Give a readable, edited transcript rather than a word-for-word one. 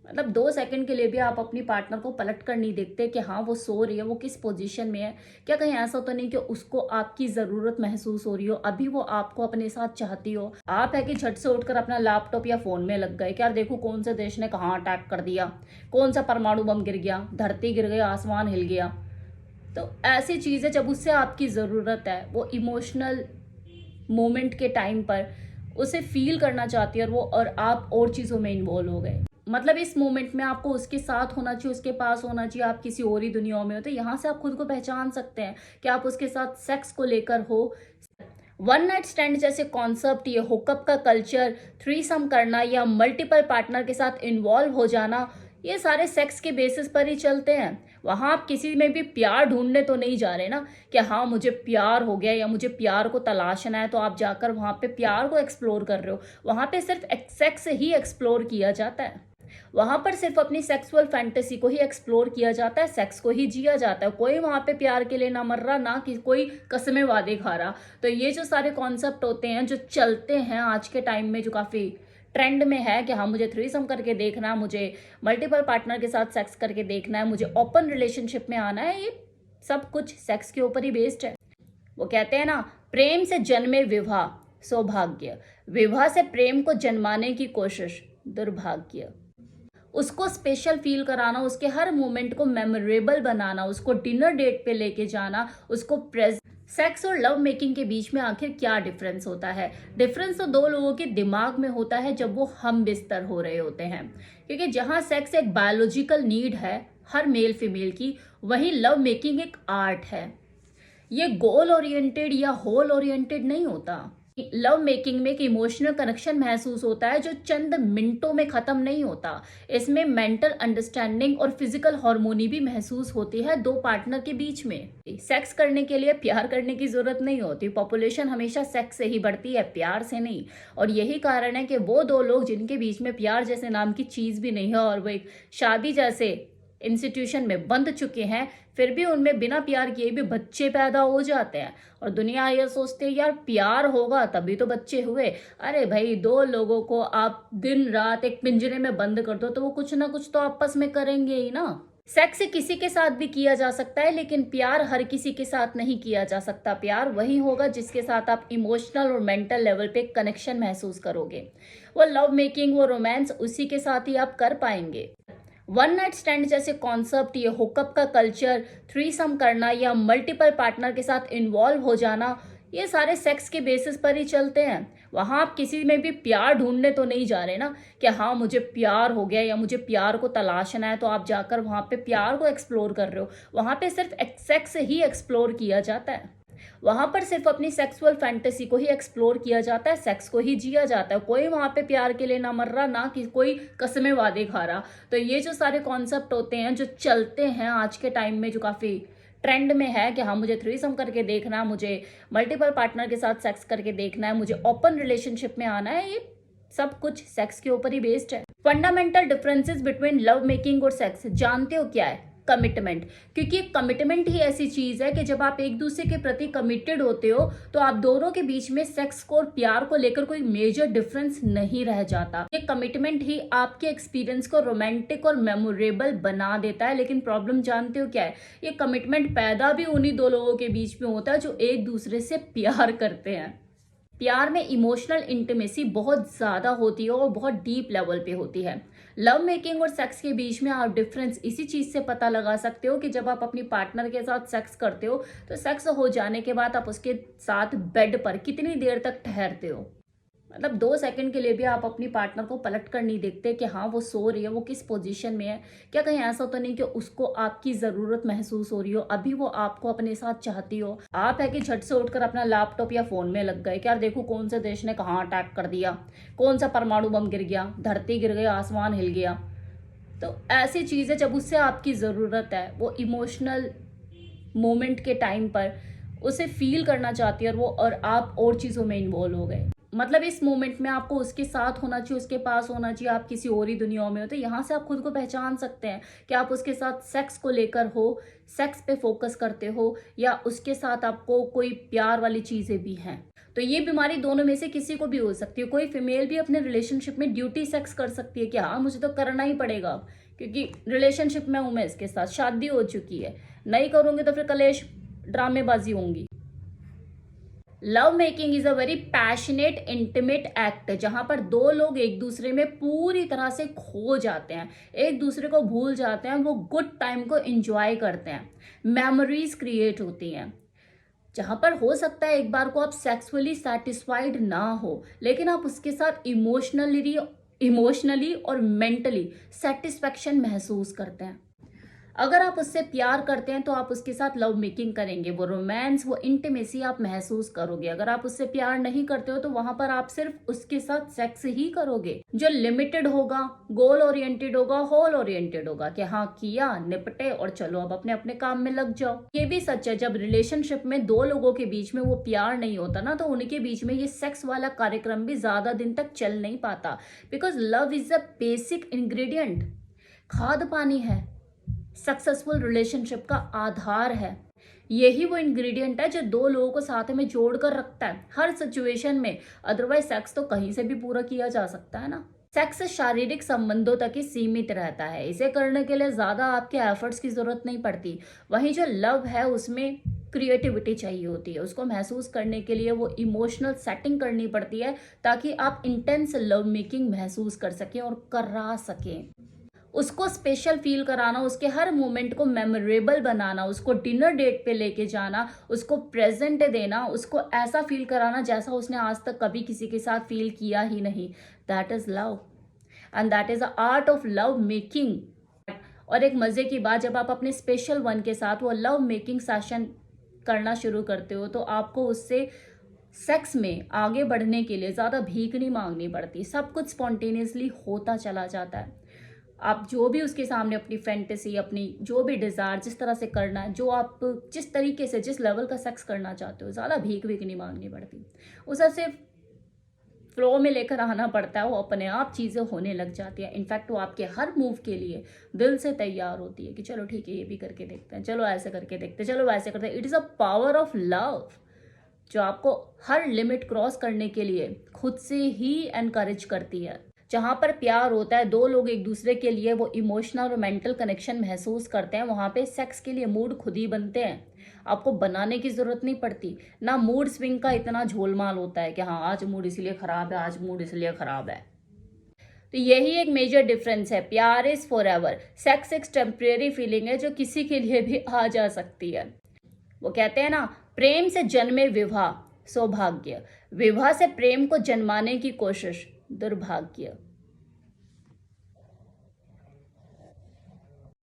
मतलब 2 सेकंड के लिए भी आप अपनी पार्टनर को पलट कर नहीं देखते कि हाँ, वो सो रही है, वो किस पोजीशन में है। क्या कहीं ऐसा तो नहीं कि उसको आपकी ज़रूरत महसूस हो रही हो, अभी वो आपको अपने साथ चाहती हो। आप है कि झट से उठकर अपना लैपटॉप या फ़ोन में लग गए कि यार देखो कौन से देश ने कहाँ अटैक कर दिया, कौन सा परमाणु बम गिर गया, धरती गिर गई, आसमान हिल गया। तो ऐसी चीज़ें जब उससे आपकी ज़रूरत है, वो इमोशनल मोमेंट के टाइम पर उसे फ़ील करना चाहती है और आप और चीज़ों में इन्वॉल्व हो गए। मतलब इस मोमेंट में आपको उसके साथ होना चाहिए, उसके पास होना चाहिए, आप किसी और ही दुनिया में हो। तो यहाँ से आप खुद को पहचान सकते हैं कि आप उसके साथ सेक्स को लेकर हो। वन नाइट स्टैंड जैसे कॉन्सेप्ट, ये हुकअप का कल्चर, थ्रीसम करना या मल्टीपल पार्टनर के साथ इन्वॉल्व हो जाना, ये सारे सेक्स के बेसिस पर ही चलते हैं। वहां आप किसी में भी प्यार ढूंढने तो नहीं जा रहे ना कि हाँ मुझे प्यार हो गया या मुझे प्यार को तलाशना है, तो आप जाकर वहां पे प्यार को एक्सप्लोर कर रहे हो। वहां पे सिर्फ सेक्स ही एक्सप्लोर किया जाता है। वहां पर सिर्फ अपनी सेक्सुअल फैंटेसी को ही एक्सप्लोर किया जाता है, सेक्स को ही जिया जाता है। कोई वहां पे प्यार के लिए ना मर रहा, ना कि कोई कसमें वादे खा रहा। तो ये जो सारे कॉन्सेप्ट होते हैं जो चलते हैं आज के टाइम में, जो काफी ट्रेंड में है कि हाँ मुझे थ्रीसम करके देखना है, मुझे मल्टीपल पार्टनर के साथ सेक्स करके देखना है, मुझे ओपन रिलेशनशिप में आना है, ये सब कुछ सेक्स के ऊपर ही बेस्ड है। वो कहते हैं ना, प्रेम से जन्मे विवाह सौभाग्य, विवाह से प्रेम को जन्माने की कोशिश दुर्भाग्य। उसको स्पेशल फील कराना, उसके हर मोमेंट को मेमोरेबल बनाना, उसको डिनर डेट पे लेके जाना, उसको प्रेजेंट। सेक्स और लव मेकिंग के बीच में आखिर क्या डिफरेंस होता है? डिफरेंस तो दो लोगों के दिमाग में होता है जब वो हम बिस्तर हो रहे होते हैं। क्योंकि जहां सेक्स एक बायोलॉजिकल नीड है हर मेल फीमेल की, वहीं लव मेकिंग एक आर्ट है। ये गोल ओरिएंटेड या होल ओरिएंटेड नहीं होता। लव मेकिंग में एक इमोशनल कनेक्शन महसूस होता है जो चंद मिनटों में खत्म नहीं होता। इसमें मेंटल अंडरस्टैंडिंग और फिजिकल हार्मोनी भी महसूस होती है दो पार्टनर के बीच में। सेक्स करने के लिए प्यार करने की जरूरत नहीं होती। पॉपुलेशन हमेशा सेक्स से ही बढ़ती है, प्यार से नहीं। और यही कारण है कि वो दो लोग जिनके बीच में प्यार जैसे नाम की चीज भी नहीं है और वो एक शादी जैसे इंस्टीट्यूशन में बंध चुके हैं, फिर भी उनमें बिना प्यार किए भी बच्चे पैदा हो जाते हैं। और दुनिया ये सोचते है यार प्यार होगा तभी तो बच्चे हुए। अरे भाई, दो लोगों को आप दिन रात एक पिंजरे में बंद कर दो तो वो कुछ ना कुछ तो आपस में करेंगे ही ना। सेक्स किसी के साथ भी किया जा सकता है, लेकिन प्यार हर किसी के साथ नहीं किया जा सकता। प्यार वही होगा जिसके साथ आप इमोशनल और मेंटल लेवल पे कनेक्शन महसूस करोगे। वो लव मेकिंग, वो रोमांस उसी के साथ ही आप कर पाएंगे। वन नाइट स्टैंड जैसे कॉन्सेप्ट, ये हुकअप का कल्चर, थ्रीसम करना या मल्टीपल पार्टनर के साथ इन्वॉल्व हो जाना, ये सारे सेक्स के बेसिस पर ही चलते हैं। वहां आप किसी में भी प्यार ढूंढने तो नहीं जा रहे ना कि हाँ मुझे प्यार हो गया या मुझे प्यार को तलाशना है, तो आप जाकर वहां पे प्यार को एक्सप्लोर कर रहे हो। वहां पे सिर्फ सेक्स ही एक्सप्लोर किया जाता है। वहां पर सिर्फ अपनी सेक्सुअल फैंटेसी को ही एक्सप्लोर किया जाता है, सेक्स को ही जिया जाता है। कोई वहां पे प्यार के लिए ना मर रहा, ना कि कोई कसमें वादे खा रहा। तो ये जो सारे कॉन्सेप्ट होते हैं जो चलते हैं आज के टाइम में, जो काफी ट्रेंड में है कि हाँ मुझे थ्रीसम करके देखना है, मुझे मल्टीपल पार्टनर के साथ सेक्स करके देखना है, मुझे ओपन रिलेशनशिप में आना है, ये सब कुछ सेक्स के ऊपर ही बेस्ड है। Fundamental differences between love making और सेक्स जानते हो क्या है? कमिटमेंट। क्योंकि कमिटमेंट ही ऐसी चीज है कि जब आप एक दूसरे के प्रति कमिटेड होते हो तो आप दोनों के बीच में सेक्स को और प्यार को लेकर कोई मेजर डिफरेंस नहीं रह जाता। ये कमिटमेंट ही आपके एक्सपीरियंस को रोमांटिक और मेमोरेबल बना देता है। लेकिन प्रॉब्लम जानते हो क्या है? ये कमिटमेंट पैदा भी उन्हीं दो लोगों के बीच में होता है जो एक दूसरे से प्यार करते हैं। प्यार में इमोशनल इंटीमेसी बहुत ज्यादा होती है और बहुत डीप लेवल पे होती है। लव मेकिंग और सेक्स के बीच में आप डिफरेंस इसी चीज से पता लगा सकते हो कि जब आप अपनी पार्टनर के साथ सेक्स करते हो तो सेक्स हो जाने के बाद आप उसके साथ बेड पर कितनी देर तक ठहरते हो। मतलब 2 सेकंड के लिए भी आप अपनी पार्टनर को पलट कर नहीं देखते कि हाँ वो सो रही है, वो किस पोजीशन में है। क्या कहीं ऐसा तो नहीं कि उसको आपकी ज़रूरत महसूस हो रही हो, अभी वो आपको अपने साथ चाहती हो। आप है कि झट से उठकर अपना लैपटॉप या फ़ोन में लग गए कि यार देखो कौन से देश ने कहाँ अटैक कर दिया, कौन सा परमाणु बम गिर गया, धरती गिर गई, आसमान हिल गया। तो ऐसी चीज़ें जब उससे आपकी ज़रूरत है, वो इमोशनल मोमेंट के टाइम पर उसे फील करना चाहती है और आप और चीज़ों में इन्वॉल्व हो गए। मतलब इस मोमेंट में आपको उसके साथ होना चाहिए, उसके पास होना चाहिए, आप किसी और ही दुनिया में हो। तो यहाँ से आप खुद को पहचान सकते हैं कि आप उसके साथ सेक्स को लेकर हो, सेक्स पे फोकस करते हो, या उसके साथ आपको कोई प्यार वाली चीजें भी हैं। तो तो ये बीमारी दोनों में से किसी को भी हो सकती है। कोई फीमेल भी अपने रिलेशनशिप में ड्यूटी सेक्स कर सकती है कि हाँ मुझे तो करना ही पड़ेगा क्योंकि रिलेशनशिप में हूं मैं इसके साथ, शादी हो चुकी है, नहीं करूंगी तो फिर कलेश ड्रामेबाजी होंगी। Love making is a very passionate intimate act, जहां पर दो लोग एक दूसरे में पूरी तरह से खो जाते हैं, एक दूसरे को भूल जाते हैं, वो गुड टाइम को एंजॉय करते हैं, मेमोरीज क्रिएट होती हैं। जहां पर हो सकता है एक बार को आप सेक्सुअली सेटिस्फाइड ना हो, लेकिन आप उसके साथ इमोशनली और मेंटली सेटिस्फेक्शन महसूस करते हैं। अगर आप उससे प्यार करते हैं तो आप उसके साथ लव मेकिंग करेंगे, वो रोमांस, वो इंटीमेसी आप महसूस करोगे। अगर आप उससे प्यार नहीं करते हो तो वहां पर आप सिर्फ उसके साथ सेक्स ही करोगे, जो लिमिटेड होगा, गोल ओरिएंटेड होगा, होल ओरिएंटेड होगा कि हाँ किया, निपटे और चलो अब अपने अपने काम में लग जाओ। ये भी सच है, जब रिलेशनशिप में दो लोगों के बीच में वो प्यार नहीं होता ना, तो उनके बीच में ये सेक्स वाला कार्यक्रम भी ज्यादा दिन तक चल नहीं पाता, because love is a basic ingredient, खाद पानी है, सक्सेसफुल रिलेशनशिप का आधार है। यही वो इंग्रेडिएंट है जो दो लोगों को साथ में जोड़कर रखता है हर सिचुएशन में। अदरवाइज सेक्स तो कहीं से भी पूरा किया जा सकता है ना। सेक्स शारीरिक संबंधों तक ही सीमित रहता है, इसे करने के लिए ज्यादा आपके एफर्ट्स की जरूरत नहीं पड़ती। वहीं जो लव है उसमें क्रिएटिविटी चाहिए होती है, उसको महसूस करने के लिए वो इमोशनल सेटिंग करनी पड़ती है ताकि आप इंटेंस लव मेकिंग महसूस कर सकें और करा सकें। उसको स्पेशल फील कराना, उसके हर मोमेंट को मेमोरेबल बनाना, उसको डिनर डेट पे लेके जाना, उसको प्रेजेंट देना, उसको ऐसा फील कराना जैसा उसने आज तक कभी किसी के साथ फील किया ही नहीं। That is love and that is the art of love making. और एक मजे की बात, जब आप अपने स्पेशल वन के साथ वो लव मेकिंग सेशन करना शुरू करते हो तो आपको उससे सेक्स में आगे बढ़ने के लिए ज्यादा भीख नहीं मांगनी पड़ती, सब कुछ स्पॉन्टेनियसली होता चला जाता है। आप जो भी उसके सामने अपनी फैंटेसी, अपनी जो भी डिजायर जिस तरह से करना है, जो आप जिस तरीके से जिस लेवल का सेक्स करना चाहते हो, ज़्यादा भीख नहीं मांगनी पड़ती, उसे सिर्फ फ्लो में लेकर आना पड़ता है, वो अपने आप चीज़ें होने लग जाती है। इनफैक्ट वो आपके हर मूव के लिए दिल से तैयार होती है कि चलो ठीक है ये भी करके देखते हैं, चलो ऐसे करके देखते हैं, चलो वैसे करते हैं। It is a power of love जो आपको हर लिमिट क्रॉस करने के लिए खुद से ही एनकरेज करती है। जहां पर प्यार होता है, दो लोग एक दूसरे के लिए वो इमोशनल और मेंटल कनेक्शन महसूस करते हैं, वहां पे सेक्स के लिए मूड खुद ही बनते हैं, आपको बनाने की जरूरत नहीं पड़ती ना। मूड स्विंग का इतना झोलमाल होता है कि हाँ आज मूड इसलिए खराब है, आज मूड इसलिए खराब है। तो यही एक मेजर डिफरेंस है। प्यार इज फॉर एवर, सेक्स एक टेम्परेरी फीलिंग है जो किसी के लिए भी आ जा सकती है। वो कहते हैं ना, प्रेम से जन्मे विवाह सौभाग्य, विवाह से प्रेम को जन्माने की कोशिश दुर्भाग्य।